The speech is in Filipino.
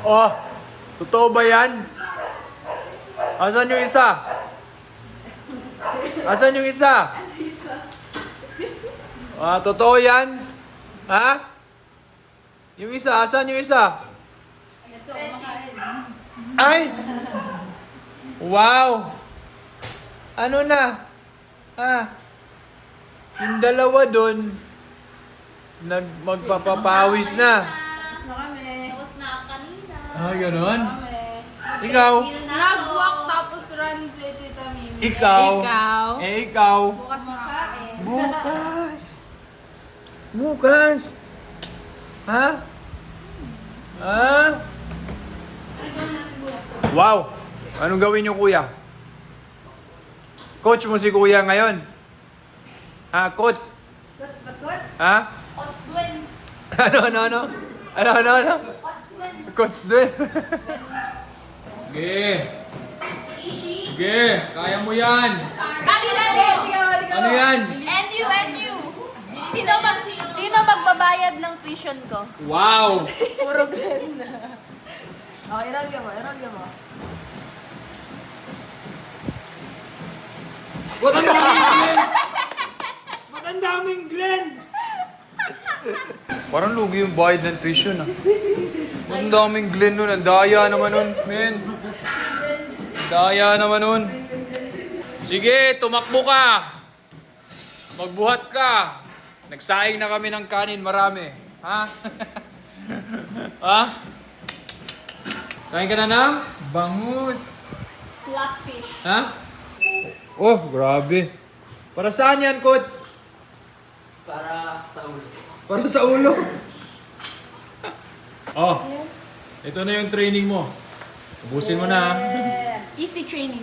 Oh, totoo ba yan? Asan yung isa? Asan yung isa? Ah, totoo yan? Ha? Yung isa, asan yung isa? Ay! Wow! Ano na? Yung dalawa doon, magpapapawis na. Tapos na kami. Tapos na kanina. Ah, ganon? Kami. Ikaw? Nag-walk tapos run si Tita Mimi. Ikaw? Ikaw? Ikaw? Bukas makakain. Bukas! Bukas! Ha? Ha? Wow! Anong gawin niyo, kuya? Coach mo si kuya ngayon? Ha, coach? Guts ba guts? Ha? Ots Dwayne. Ano? Ots Dwayne. Coach din. Sige. Ishi. Sige. Kaya mo yan. Dali. Ano yan? NU. Sino magbabayad ng tuition ko? Wow! Puro blend na. Oh, iralya mo. Ba't ang daming Glenn? Ba't ang daming Glenn? Parang lugi yung bayad ng tuition ah. Ba't ang daming Glenn nun? Ang daya naman nun, men. Daya naman nun. Sige, tumakbo ka. Magbuhat ka. Nagsaing na kami ng kanin, marami. Ha? Ha? Kain ka na ng bangus. Flatfish. Ha? Oh, grabe. Para saan yan, coach? Para sa ulo. Para sa ulo. Oh, ito na yung training mo. Ubusin mo na. Easy training.